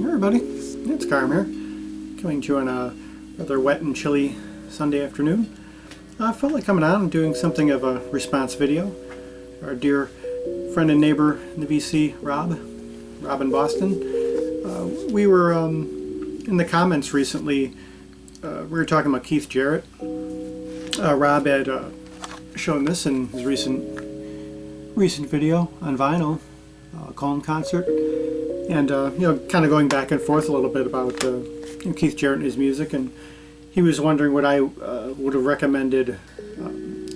Hey everybody, it's Carm here, coming to you on a rather wet and chilly Sunday afternoon. I felt like coming on and doing something of a response video. Our dear friend and neighbor in the VC, Rob in Boston. We were in the comments recently, we were talking about Keith Jarrett. Rob had shown this in his recent video on vinyl, Colin concert. And kind of going back and forth a little bit about Keith Jarrett and his music, and he was wondering what I would have recommended,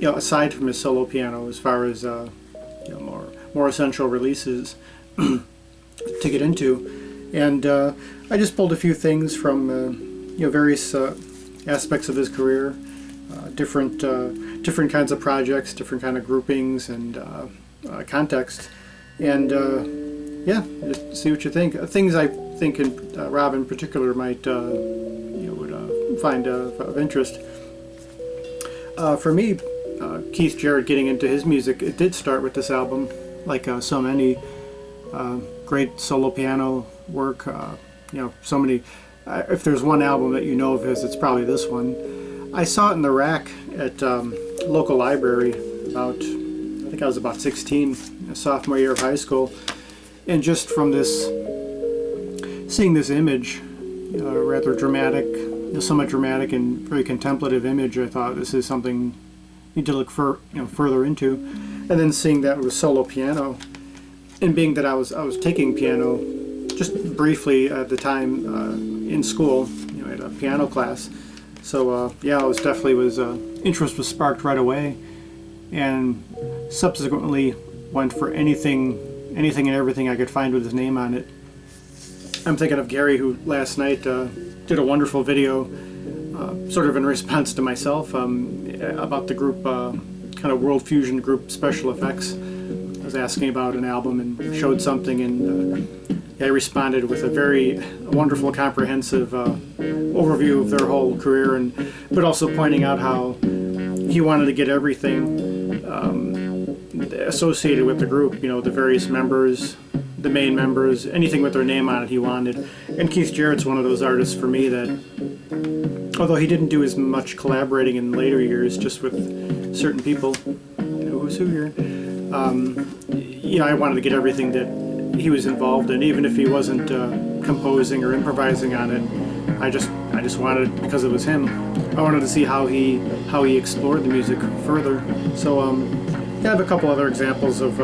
aside from his solo piano, as far as more essential releases to get into. And I just pulled a few things from various aspects of his career, different kinds of projects, different kind of groupings and context, and. Yeah, just see what you think. Things I think Rob in particular might would find of interest. For me, Keith Jarrett getting into his music, it did start with this album, like so many great solo piano work. So many. If there's one album that you know of his, it's probably this one. I saw it in the rack at local library I think I was about 16, sophomore year of high school. And just from seeing this image, rather dramatic, somewhat dramatic and very contemplative image, I thought this is something you need to look further into. And then seeing that it was solo piano, and being that I was taking piano just briefly at the time in school, at a piano class. So interest was sparked right away, and subsequently went for anything and everything I could find with his name on it. I'm thinking of Gary, who last night did a wonderful video, sort of in response to myself, about the group, kind of world fusion group Special Effects. I was asking about an album and showed something, and I responded with a very wonderful, comprehensive overview of their whole career, but also pointing out how he wanted to get everything associated with the group, the various members, the main members, anything with their name on it he wanted. And Keith Jarrett's one of those artists for me that, although he didn't do as much collaborating in later years, just with certain people, who's who here, I wanted to get everything that he was involved in, even if he wasn't composing or improvising on it. I just wanted it because it was him. I wanted to see how he explored the music further. So I have a couple other examples of,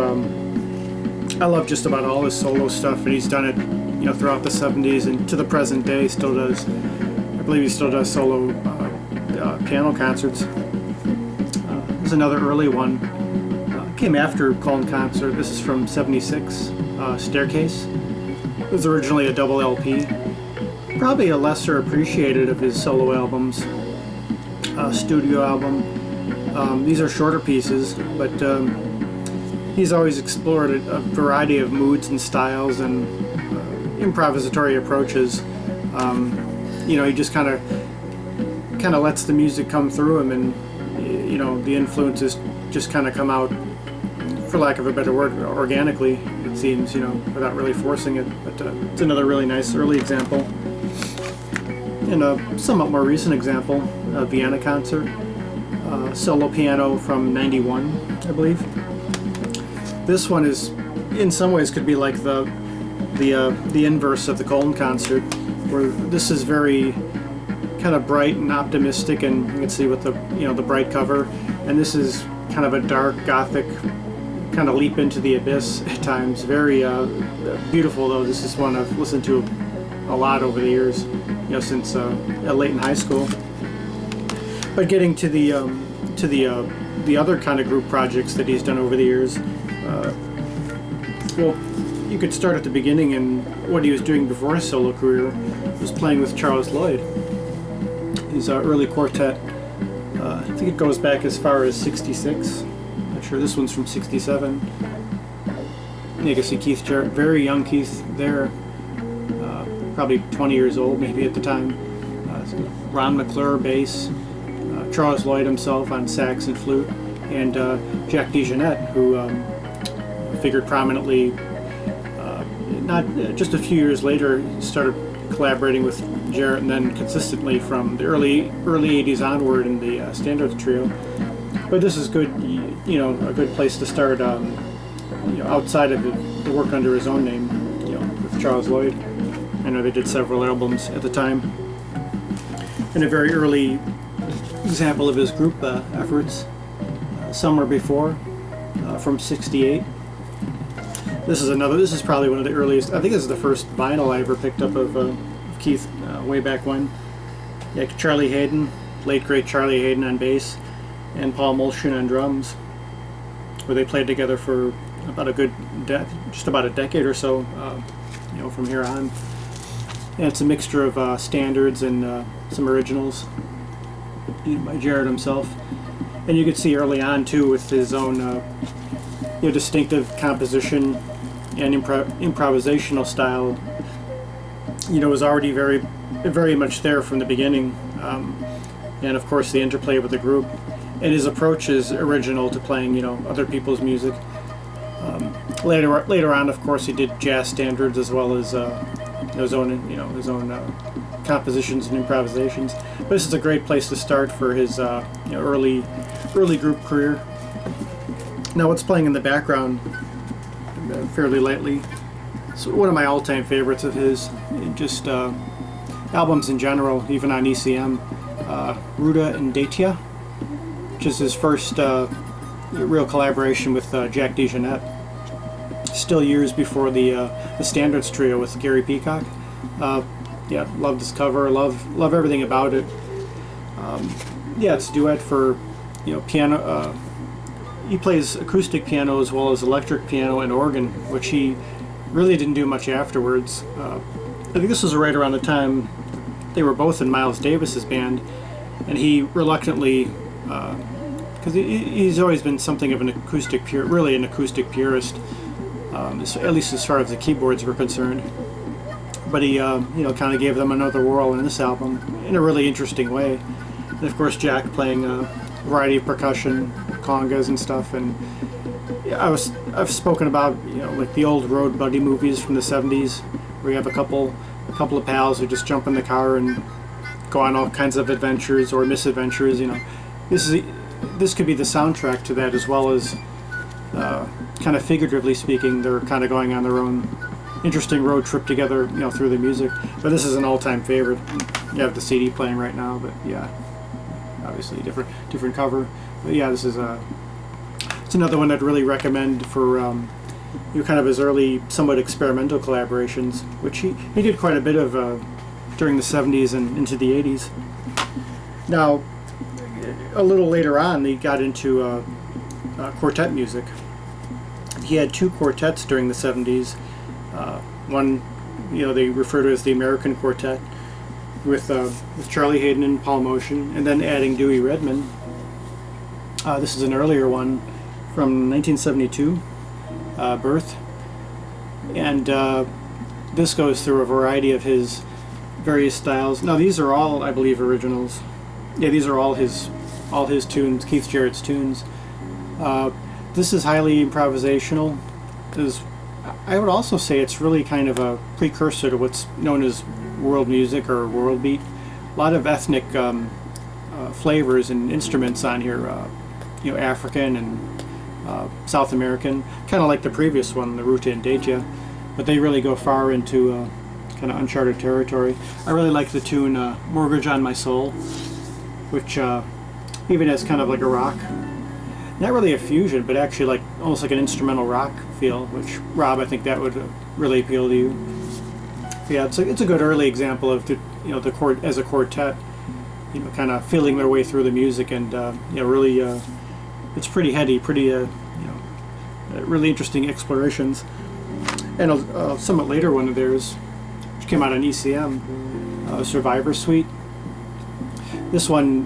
I love just about all his solo stuff, and he's done it, throughout the 70s and to the present day still does. I believe he still does solo piano concerts. There's another early one, came after Colin Concert. This is from '76, Staircase. It was originally a double LP. Probably a lesser appreciated of his solo albums, studio album. These are shorter pieces, but he's always explored a variety of moods and styles and improvisatory approaches. He just kind of lets the music come through him, and the influences just kind of come out, for lack of a better word, organically, it seems, without really forcing it. But it's another really nice early example. And a somewhat more recent example, a Vienna concert. Solo piano from '91, I believe. This one is, in some ways, could be like the inverse of the Colin concert, where this is very kind of bright and optimistic, and you can see with the bright cover, and this is kind of a dark gothic kind of leap into the abyss at times. Very beautiful, though. This is one I've listened to a lot over the years, since late in high school. But getting to the other kind of group projects that he's done over the years, you could start at the beginning, and what he was doing before his solo career was playing with Charles Lloyd. His early quartet, I think it goes back as far as '66. Not sure, this one's from '67. You can see Keith Jarrett, very young Keith there, probably 20 years old maybe at the time. Ron McClure bass, Charles Lloyd himself on sax and flute, and Jack DeJohnette, who figured prominently not just a few years later, started collaborating with Jarrett, and then consistently from the early 80s onward in the Standards Trio. But this is good, you know, a good place to start, you know, outside of the work under his own name, you know, with Charles Lloyd. I know they did several albums at the time. And a very early example of his group efforts, Summer Before, from '68. This is probably one of the earliest, I think this is the first vinyl I ever picked up of Keith way back when. Yeah, Charlie Hayden, late great Charlie Hayden on bass, and Paul Mulshin on drums, where they played together for about just about a decade or so, you know, from here on. And it's a mixture of standards and some originals, you know, by Jarrett himself. And you could see early on too, with his own you know, distinctive composition and improvisational style, you know, was already very much there from the beginning. And of course the interplay with the group, and his approach is original to playing, you know, other people's music. Later on, of course, he did jazz standards as well as his own compositions and improvisations. But this is a great place to start for his you know, early group career. Now, what's playing in the background fairly lightly, so one of my all-time favorites of his, just albums in general, even on ECM, Ruda and Datia, which is his first real collaboration with Jack DeJohnette, still years before the Standards Trio with Gary Peacock. Yeah, love this cover, love everything about it. Yeah, it's a duet for, you know, piano. He plays acoustic piano as well as electric piano and organ, which he really didn't do much afterwards. I think this was right around the time they were both in Miles Davis's band, and he reluctantly, because he's always been something of an acoustic purist, at least as far as the keyboards were concerned. But he, you know, kind of gave them another whirl in this album in a really interesting way. And of course, Jack playing a variety of percussion, congas and stuff. And I've spoken about, you know, like the old road buddy movies from the '70s, where you have a couple of pals who just jump in the car and go on all kinds of adventures or misadventures. You know, this could be the soundtrack to that, as well as kind of figuratively speaking, they're kind of going on their own interesting road trip together, you know, through the music. But this is an all-time favorite. You have the CD playing right now, but yeah, obviously different cover. But yeah, this is it's another one I'd really recommend for you know, kind of his early, somewhat experimental collaborations, which he did quite a bit of during the '70s and into the '80s. Now, a little later on, he got into quartet music. He had two quartets during the '70s. One, you know, they refer to as the American Quartet, with Charlie Hayden and Paul Motion, and then adding Dewey Redman. This is an earlier one from 1972, Birth, and this goes through a variety of his various styles. Now, these are all, I believe, originals. Yeah, these are all his tunes, Keith Jarrett's tunes. This is highly improvisational. I would also say it's really kind of a precursor to what's known as world music or world beat. A lot of ethnic flavors and instruments on here, you know, African and South American, kind of like the previous one, the Ruta and Datia, but they really go far into kind of uncharted territory. I really like the tune Mortgage on My Soul, which even has kind of like a rock, not really a fusion, but actually like almost like an instrumental rock feel, which, Rob, I think that would really appeal to you. Yeah, it's a good early example of the, you know, the as a quartet, you know, kind of feeling their way through the music, and you know, really it's pretty heady, pretty you know, really interesting explorations. And a somewhat later one of theirs, which came out on ECM, Survivor Suite. This one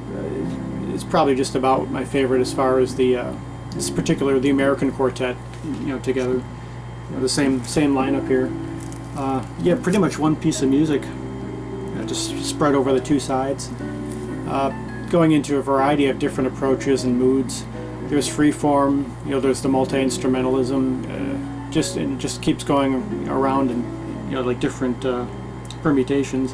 is probably just about my favorite as far as the the American Quartet, you know, together, you know, the same lineup here. Yeah, pretty much one piece of music, just spread over the two sides, going into a variety of different approaches and moods. There's freeform, you know, there's the multi-instrumentalism, just keeps going around and like different permutations.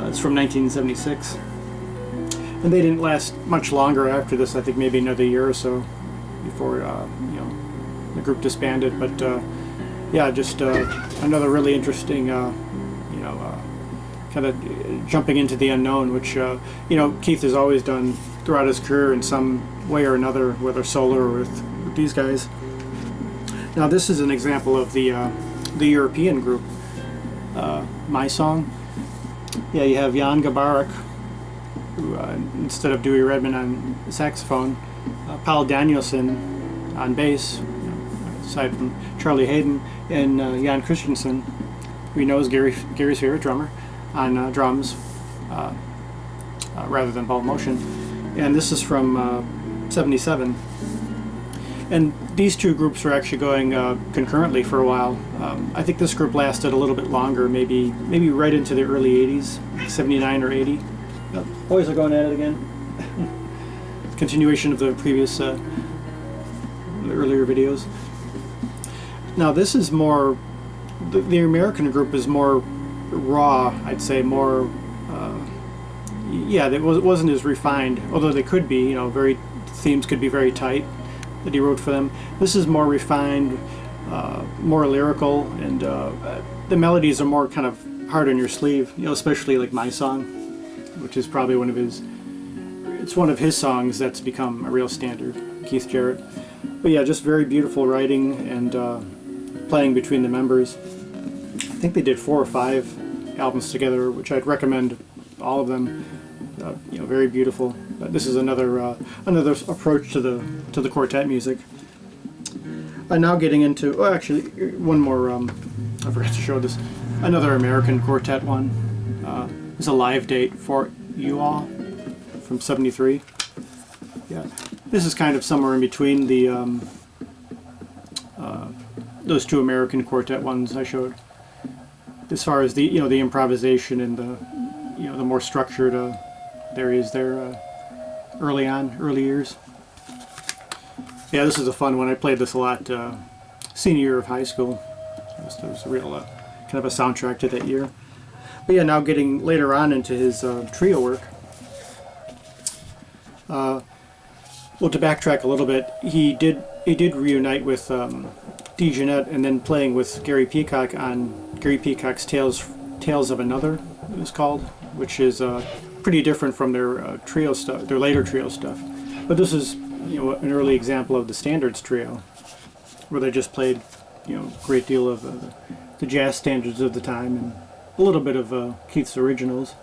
It's from 1976, and they didn't last much longer after this. I think maybe another year or so before the group disbanded. But yeah, just another really interesting kind of jumping into the unknown, which Keith has always done throughout his career in some way or another, whether solo or with these guys. Now this is an example of the European group, My Song. Yeah, you have Jan Gabarek, who instead of Dewey Redman on saxophone, Paul Danielson on bass, aside from Charlie Hayden, and Jan Christensen, who you know is Gary's favorite drummer, on drums rather than ball motion. And this is from 77. And these two groups were actually going concurrently for a while. I think this group lasted a little bit longer, maybe right into the early 80s, 79 or 80. Boys are going at it again. Continuation of the previous, the earlier videos. Now this is more, the American group is more raw, I'd say, more, yeah, it wasn't as refined, although they could be, themes could be very tight that he wrote for them. This is more refined, more lyrical, and the melodies are more kind of hard on your sleeve, especially like My Song, which is probably one of his songs that's become a real standard, Keith Jarrett. But yeah, just very beautiful writing and playing between the members. I think they did 4 or 5 albums together, which I'd recommend all of them. Very beautiful. But this is another approach to the quartet music. Now getting into actually one more. I forgot to show this. Another American quartet one. It's a live date for You All from '73. Yeah, this is kind of somewhere in between the those two American quartet ones I showed. As far as the the improvisation and the more structured areas there early years. Yeah, this is a fun one. I played this a lot senior year of high school. It was a real kind of a soundtrack to that year. But yeah, now getting later on into his trio work. Well, to backtrack a little bit, he did reunite with Dee Jeanette, and then playing with Gary Peacock on Gary Peacock's Tales of Another, it was called, which is pretty different from their trio stuff, their later trio stuff. But this is an early example of the Standards trio, where they just played a great deal of the jazz standards of the time and a little bit of Keith's originals.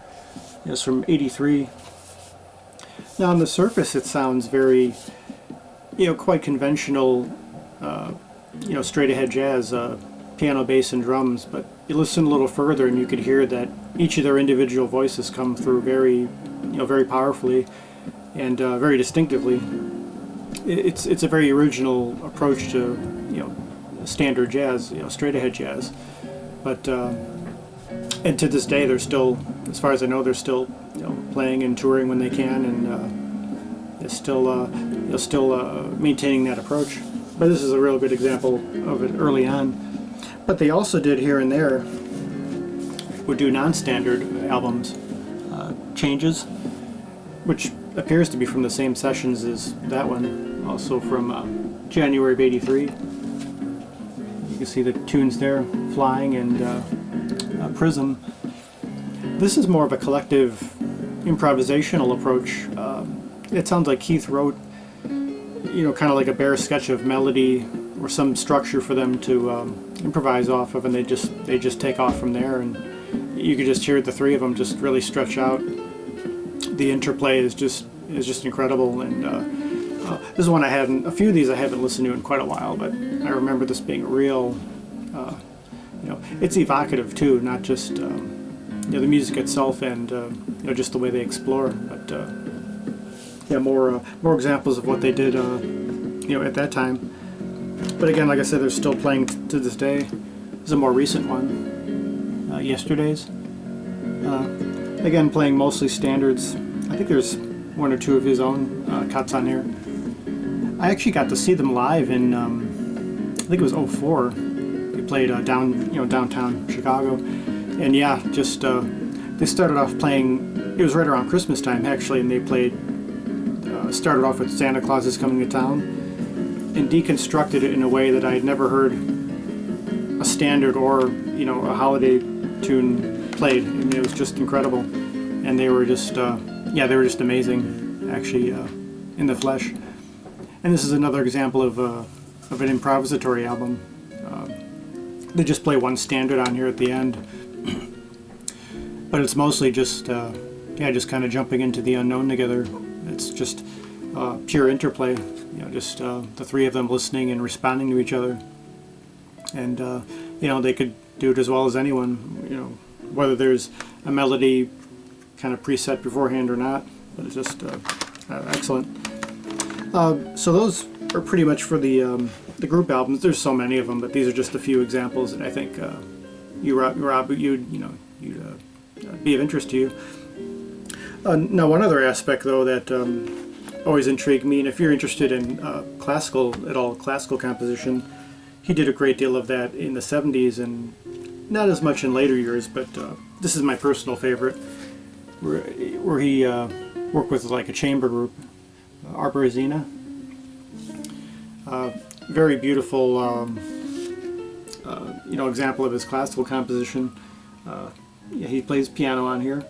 It's from '83. Now on the surface it sounds very quite conventional, straight ahead jazz, piano, bass, and drums, but you listen a little further and you could hear that each of their individual voices come through very very powerfully and very distinctively. It's a very original approach to standard jazz, straight ahead jazz. But and to this day they're still, as far as I know, they're still playing and touring when they can, and they're still maintaining that approach. But this is a real good example of it early on. But they also did here and there would do non-standard albums, changes, which appears to be from the same sessions as that one, also from January of '83. You can see the tunes there, Flying and Prism. This is more of a collective improvisational approach. It sounds like Keith wrote, kind of like a bare sketch of melody or some structure for them to improvise off of, and they just take off from there, and you could just hear the three of them just really stretch out. The interplay is just incredible, and this is one a few of these I haven't listened to in quite a while, but I remember this being real, it's evocative too, not just the music itself and just the way they explore, but yeah, more examples of what they did at that time. But again, like I said, they're still playing to this day. This is a more recent one, Yesterday's. Again, playing mostly standards. I think there's 1 or 2 of his own cuts on here. I actually got to see them live in, I think it was '04, played downtown Chicago, and yeah, just they started off playing. It was right around Christmas time actually, and they played. Started off with Santa Claus is Coming to Town, and deconstructed it in a way that I had never heard a standard or a holiday tune played. I mean, it was just incredible, and they were just amazing actually in the flesh. And this is another example of an improvisatory album. They just play one standard on here at the end, but it's mostly just just kind of jumping into the unknown together. It's just pure interplay, just the three of them listening and responding to each other. And they could do it as well as anyone, whether there's a melody kind of preset beforehand or not. But it's just excellent. So those are pretty much for the group albums. There's so many of them, but these are just a few examples that I think Rob, you'd be of interest to you. Now, one other aspect though that always intrigued me, and if you're interested in classical composition, he did a great deal of that in the 70s and not as much in later years, but this is my personal favorite, where he worked with like a chamber group, Arborizina. Very beautiful example of his classical composition. He plays piano on here,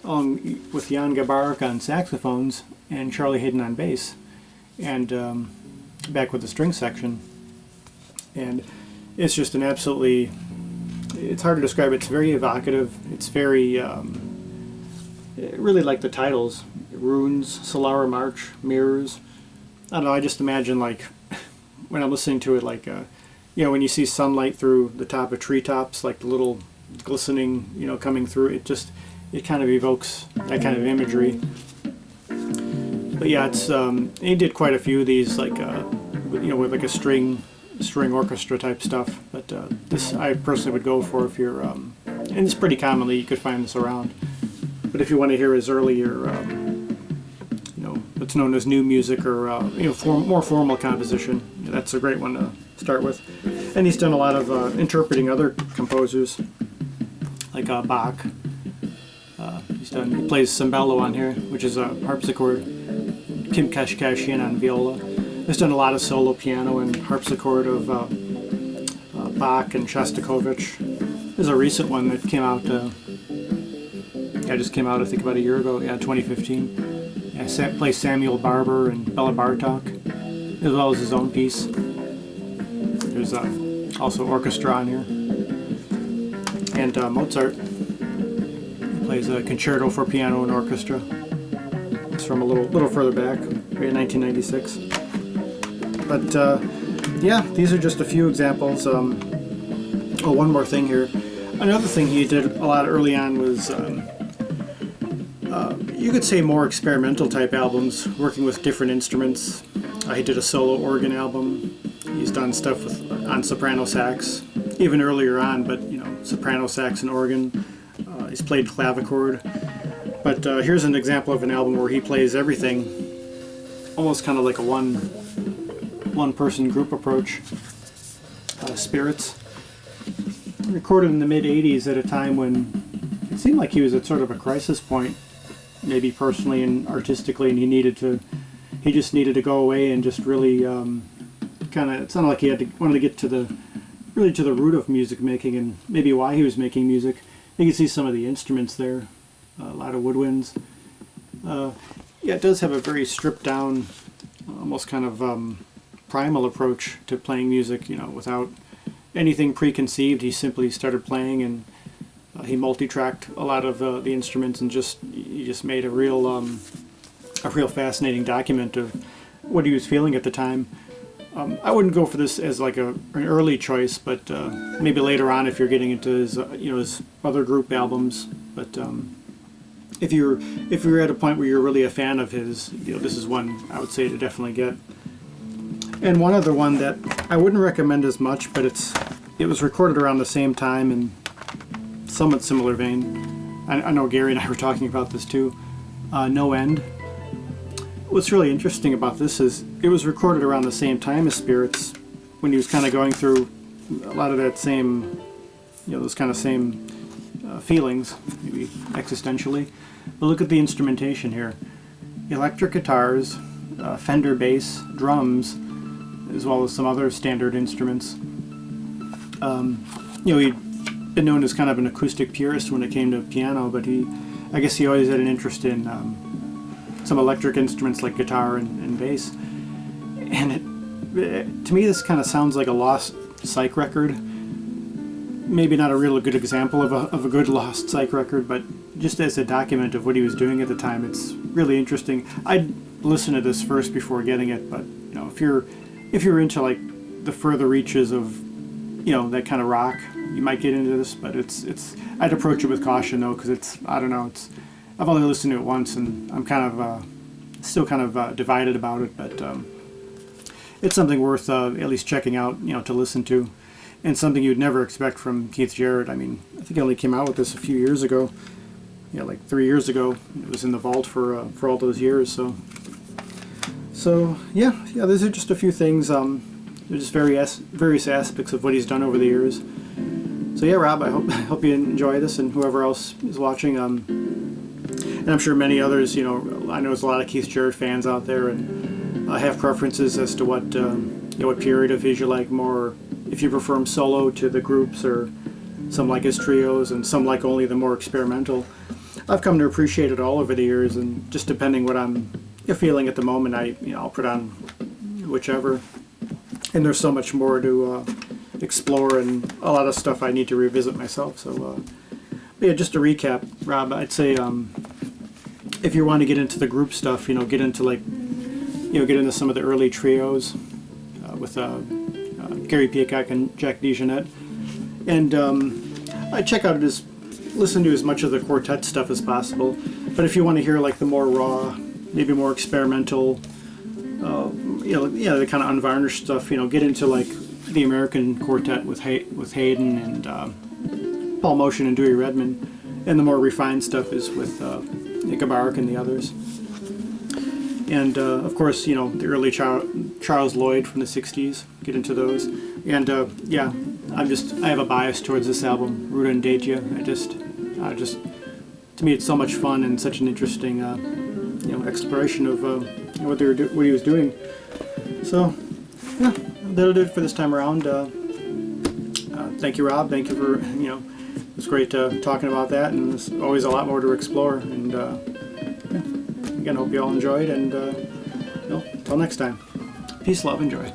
along with Jan Gabarek on saxophones and Charlie Hayden on bass, and back with the string section. And it's just an absolutely, it's hard to describe. It's very evocative. It's very, really like the titles, Runes, Solara March, Mirrors. I don't know, I just imagine like, when I'm listening to it, like, when you see sunlight through the top of treetops, like the little glistening, coming through, it kind of evokes that kind of imagery. But yeah, it's he did quite a few of these, like with like a string orchestra type stuff. But this I personally would go for if you're, and it's pretty commonly you could find this around. But if you want to hear his earlier, what's known as new music or more formal composition, that's a great one to start with. And he's done a lot of interpreting other composers, like Bach. He plays cembalo on here, which is a harpsichord. Kim Kashkashian on viola. He's done a lot of solo piano and harpsichord of Bach and Shostakovich. There's a recent one that came out. Just came out I think about a year ago. 2015. Plays Samuel Barber and Bela Bartok, as well as his own piece. There's also orchestra on here, and Mozart. Plays a concerto for piano and orchestra. It's from a little further back, in 1996. But these are just a few examples. One more thing here. Another thing he did a lot early on was, you could say, more experimental type albums, working with different instruments. He did a solo organ album. He's done stuff on soprano sax, even earlier on, but soprano sax and organ. He's played clavichord, but here's an example of an album where he plays everything, almost kind of like a one-person group approach. Spirits, recorded in the mid-'80s at a time when it seemed like he was at sort of a crisis point, maybe personally and artistically, and he just needed to go away and just really it sounded like he wanted to get to the root of music making and maybe why he was making music. You can see some of the instruments there, a lot of woodwinds. It does have a very stripped down, almost kind of primal approach to playing music, without anything preconceived. He simply started playing, and he multi-tracked a lot of the instruments, and he just made a real fascinating document of what he was feeling at the time. I wouldn't go for this as like an early choice, but maybe later on if you're getting into his his other group albums. But if you're at a point where you're really a fan of his, this is one I would say to definitely get. And one other one that I wouldn't recommend as much, but it was recorded around the same time in somewhat similar vein. I know Gary and I were talking about this too. No End. What's really interesting about this is it was recorded around the same time as Spirits, when he was kind of going through a lot of that same, those kind of same feelings, maybe existentially. But look at the instrumentation here. Electric guitars, Fender bass, drums, as well as some other standard instruments. He'd been known as kind of an acoustic purist when it came to piano, but I guess he always had an interest in some electric instruments like guitar and bass. And to me, this kind of sounds like a lost psych record. Maybe not a real good example of a good lost psych record, but just as a document of what he was doing at the time, it's really interesting. I'd listen to this first before getting it, but if you're into like the further reaches of that kind of rock, you might get into this. But I'd approach it with caution though, because I've only listened to it once, and I'm kind of still kind of divided about it. But it's something worth at least checking out, to listen to. And something you'd never expect from Keith Jarrett. I mean, I think he only came out with this a few years ago. Like 3 years ago. It was in the vault for all those years. So yeah. These are just a few things. They're just various aspects of what he's done over the years. So yeah, Rob, I hope you enjoy this, and whoever else is watching. And I'm sure many others. I know there's a lot of Keith Jarrett fans out there, and have preferences as to what period of his you like more. If you prefer him solo to the groups, or some like his trios, and some like only the more experimental. I've come to appreciate it all over the years, and just depending what I'm feeling at the moment, I'll put on whichever. And there's so much more to explore, and a lot of stuff I need to revisit myself. So, but yeah, just to recap, Rob, I'd say if you want to get into the group stuff, get into get into some of the early trios with Gary Peacock and Jack DeJohnette, and I listen to as much of the quartet stuff as possible. But if you want to hear like the more raw, maybe more experimental, the kind of unvarnished stuff, get into like the American quartet with Hayden and Paul Motion and Dewey Redman, and the more refined stuff is with Gabarik and the others. And of course, the early Charles Lloyd from the '60s. Get into those. And I have a bias towards this album, Ruta and Deitya. To me, it's so much fun and such an interesting, exploration of what he was doing. So, yeah, that'll do it for this time around. Thank you, Rob. Thank you for it was great talking about that, and there's always a lot more to explore. And again, hope you all enjoyed. And until next time, peace, love, and joy.